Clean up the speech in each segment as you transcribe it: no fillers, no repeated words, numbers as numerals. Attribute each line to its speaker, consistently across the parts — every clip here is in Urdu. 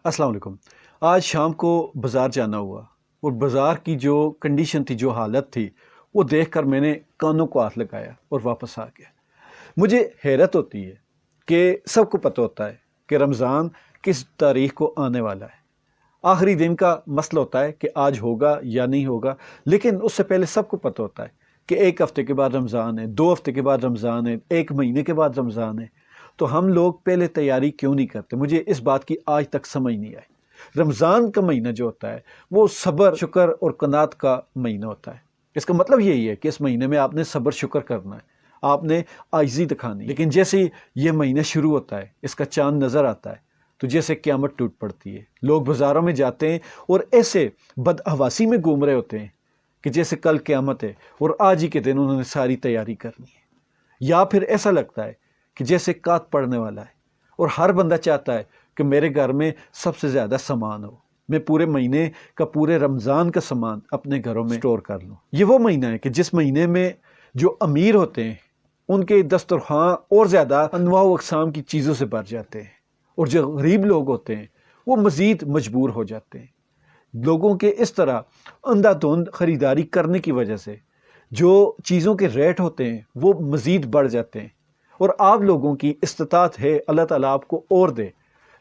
Speaker 1: السلام علیکم۔ آج شام کو بازار جانا ہوا اور بازار کی جو کنڈیشن تھی، جو حالت تھی، وہ دیکھ کر میں نے کانوں کو ہاتھ لگایا اور واپس آ گیا۔ مجھے حیرت ہوتی ہے کہ سب کو پتہ ہوتا ہے کہ رمضان کس تاریخ کو آنے والا ہے، آخری دن کا مسئلہ ہوتا ہے کہ آج ہوگا یا نہیں ہوگا، لیکن اس سے پہلے سب کو پتہ ہوتا ہے کہ ایک ہفتے کے بعد رمضان ہے، 2 ہفتے کے بعد رمضان ہے، 1 مہینے کے بعد رمضان ہے۔ تو ہم لوگ پہلے تیاری کیوں نہیں کرتے؟ مجھے اس بات کی آج تک سمجھ نہیں آئی۔ رمضان کا مہینہ جو ہوتا ہے وہ صبر، شکر اور قناعت کا مہینہ ہوتا ہے۔ اس کا مطلب یہی ہے کہ اس مہینے میں آپ نے صبر شکر کرنا ہے، آپ نے عاجزی دکھانی ہے۔ لیکن جیسے یہ مہینہ شروع ہوتا ہے، اس کا چاند نظر آتا ہے تو جیسے قیامت ٹوٹ پڑتی ہے۔ لوگ بازاروں میں جاتے ہیں اور ایسے بدحواسی میں گھوم رہے ہوتے ہیں کہ جیسے کل قیامت ہے اور آج ہی کے دن انہوں نے ساری تیاری کرنی ہے۔ یا پھر ایسا لگتا ہے کہ جیسے کات پڑنے والا ہے اور ہر بندہ چاہتا ہے کہ میرے گھر میں سب سے زیادہ سامان ہو، میں پورے مہینے کا، پورے رمضان کا سامان اپنے گھروں میں سٹور کر لوں۔ یہ وہ مہینہ ہے کہ جس مہینے میں جو امیر ہوتے ہیں ان کے دسترخوان اور زیادہ انواع و اقسام کی چیزوں سے بھر جاتے ہیں، اور جو غریب لوگ ہوتے ہیں وہ مزید مجبور ہو جاتے ہیں۔ لوگوں کے اس طرح اندھا دھند خریداری کرنے کی وجہ سے جو چیزوں کے ریٹ ہوتے ہیں وہ مزید بڑھ جاتے ہیں، اور آپ لوگوں کی استطاعت ہے اللہ تعالیٰ آپ کو اور دے،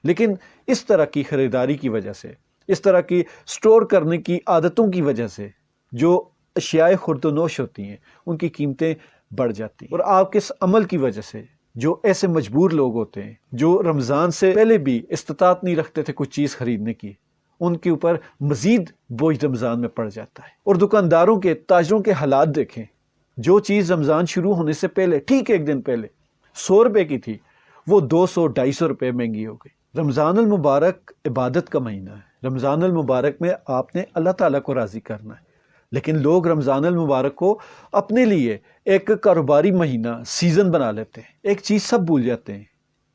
Speaker 1: لیکن اس طرح کی خریداری کی وجہ سے، اس طرح کی سٹور کرنے کی عادتوں کی وجہ سے جو اشیاء خرد و نوش ہوتی ہیں ان کی قیمتیں بڑھ جاتی ہیں۔ اور آپ کے اس عمل کی وجہ سے جو ایسے مجبور لوگ ہوتے ہیں جو رمضان سے پہلے بھی استطاعت نہیں رکھتے تھے کچھ چیز خریدنے کی، ان کے اوپر مزید بوجھ رمضان میں پڑ جاتا ہے۔ اور دکانداروں کے، تاجروں کے حالات دیکھیں، جو چیز رمضان شروع ہونے سے پہلے ٹھیک 1 دن پہلے 100 روپے کی تھی وہ 200-250 روپے مہنگی ہو گئی۔ رمضان المبارک عبادت کا مہینہ ہے۔ رمضان المبارک میں آپ نے اللہ تعالیٰ کو راضی کرنا ہے، لیکن لوگ رمضان المبارک کو اپنے لیے ایک کاروباری مہینہ، سیزن بنا لیتے ہیں۔ ایک چیز سب بھول جاتے ہیں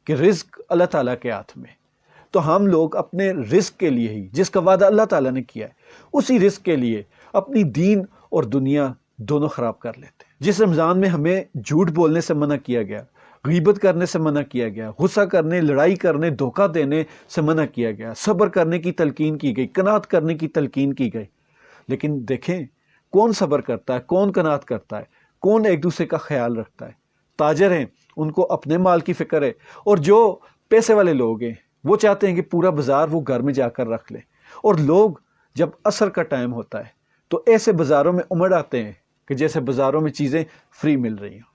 Speaker 1: کہ رزق اللہ تعالیٰ کے ہاتھ میں۔ تو ہم لوگ اپنے رزق کے لیے ہی، جس کا وعدہ اللہ تعالیٰ نے کیا ہے، اسی رزق کے لیے اپنی دین اور دنیا دونوں خراب کر لیتے ہیں۔ جس رمضان میں ہمیں جھوٹ بولنے سے منع کیا گیا، غیبت کرنے سے منع کیا گیا، غصہ کرنے، لڑائی کرنے، دھوکہ دینے سے منع کیا گیا، صبر کرنے کی تلقین کی گئی، قناعت کرنے کی تلقین کی گئی، لیکن دیکھیں کون صبر کرتا ہے، کون قناعت کرتا ہے، کون ایک دوسرے کا خیال رکھتا ہے؟ تاجر ہیں، ان کو اپنے مال کی فکر ہے، اور جو پیسے والے لوگ ہیں وہ چاہتے ہیں کہ پورا بازار وہ گھر میں جا کر رکھ لیں۔ اور لوگ جب عصر کا ٹائم ہوتا ہے تو ایسے بازاروں میں امڑ آتے ہیں کہ جیسے بازاروں میں چیزیں فری مل رہی ہوں۔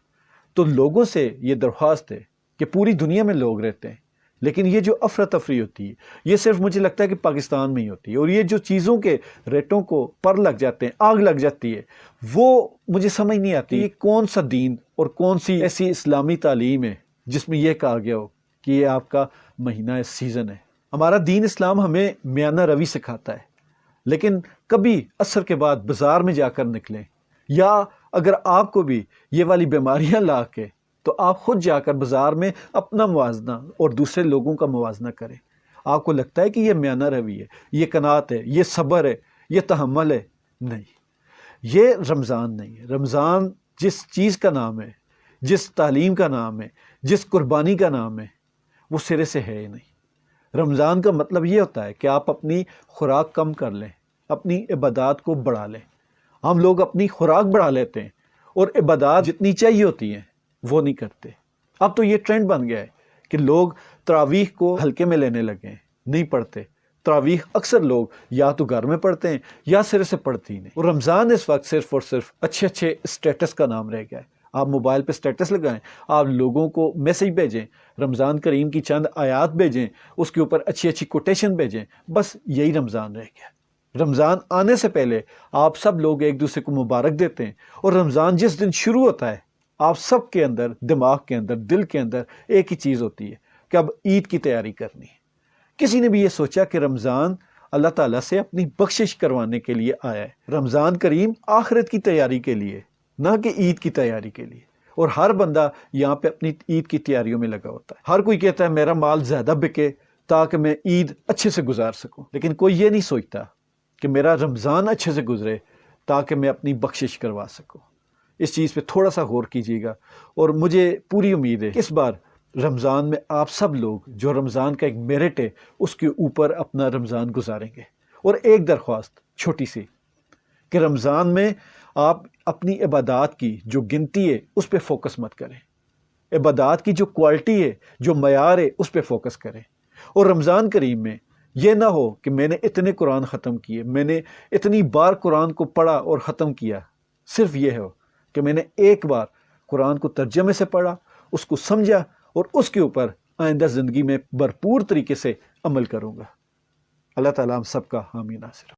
Speaker 1: تو لوگوں سے یہ درخواست ہے کہ پوری دنیا میں لوگ رہتے ہیں، لیکن یہ جو افراتفری ہوتی ہے یہ صرف مجھے لگتا ہے کہ پاکستان میں ہی ہوتی ہے، اور یہ جو چیزوں کے ریٹوں کو پر لگ جاتے ہیں، آگ لگ جاتی ہے، وہ مجھے سمجھ نہیں آتی یہ کون سا دین اور کون سی ایسی اسلامی تعلیم ہے جس میں یہ کہا گیا ہو کہ یہ آپ کا مہینہ ہے، سیزن ہے۔ ہمارا دین اسلام ہمیں میانہ روی سکھاتا ہے، لیکن کبھی عصر کے بعد بازار میں جا کر نکلیں، یا اگر آپ کو بھی یہ والی بیماریاں لا کے، تو آپ خود جا کر بازار میں اپنا موازنہ اور دوسرے لوگوں کا موازنہ کریں۔ آپ کو لگتا ہے کہ یہ میانہ روی ہے، یہ قناعت ہے، یہ صبر ہے، یہ تحمل ہے؟ نہیں، یہ رمضان نہیں ہے۔ رمضان جس چیز کا نام ہے، جس تعلیم کا نام ہے، جس قربانی کا نام ہے، وہ سرے سے ہے ہی نہیں۔ رمضان کا مطلب یہ ہوتا ہے کہ آپ اپنی خوراک کم کر لیں، اپنی عبادات کو بڑھا لیں۔ ہم لوگ اپنی خوراک بڑھا لیتے ہیں اور عبادات جتنی چاہیے ہوتی ہیں وہ نہیں کرتے۔ اب تو یہ ٹرینڈ بن گیا ہے کہ لوگ تراویح کو ہلکے میں لینے لگے ہیں، نہیں پڑھتے۔ تراویح اکثر لوگ یا تو گھر میں پڑھتے ہیں یا سرے سے پڑھتے ہی نہیں۔ اور رمضان اس وقت صرف اور صرف اچھے اسٹیٹس کا نام رہ گیا ہے۔ آپ موبائل پہ اسٹیٹس لگائیں، آپ لوگوں کو میسج بھیجیں، رمضان کریم کی چند آیات بھیجیں، اس کے اوپر اچھی کوٹیشن بھیجیں، بس یہی رمضان رہ گیا۔ رمضان آنے سے پہلے آپ سب لوگ ایک دوسرے کو مبارک دیتے ہیں، اور رمضان جس دن شروع ہوتا ہے آپ سب کے اندر، دماغ کے اندر، دل کے اندر ایک ہی چیز ہوتی ہے کہ اب عید کی تیاری کرنی ہے۔ کسی نے بھی یہ سوچا کہ رمضان اللہ تعالیٰ سے اپنی بخشش کروانے کے لیے آیا ہے؟ رمضان کریم آخرت کی تیاری کے لیے، نہ کہ عید کی تیاری کے لیے۔ اور ہر بندہ یہاں پہ اپنی عید کی تیاریوں میں لگا ہوتا ہے۔ ہر کوئی کہتا ہے میرا مال زیادہ بکے تاکہ میں عید اچھے سے گزار سکوں، لیکن کوئی یہ نہیں سوچتا کہ میرا رمضان اچھے سے گزرے تاکہ میں اپنی بخشش کروا سکوں۔ اس چیز پہ تھوڑا سا غور کیجیے گا، اور مجھے پوری امید ہے کہ اس بار رمضان میں آپ سب لوگ جو رمضان کا ایک میرٹ ہے اس کے اوپر اپنا رمضان گزاریں گے۔ اور ایک درخواست چھوٹی سی کہ رمضان میں آپ اپنی عبادات کی جو گنتی ہے اس پہ فوکس مت کریں، عبادات کی جو کوالٹی ہے، جو معیار ہے، اس پہ فوکس کریں۔ اور رمضان کریم میں یہ نہ ہو کہ میں نے اتنے قرآن ختم کیے، میں نے اتنی بار قرآن کو پڑھا اور ختم کیا، صرف یہ ہو کہ میں نے ایک بار قرآن کو ترجمے سے پڑھا، اس کو سمجھا اور اس کے اوپر آئندہ زندگی میں بھرپور طریقے سے عمل کروں گا۔ اللہ تعالیٰ ہم سب کا حامی ناصر ہو۔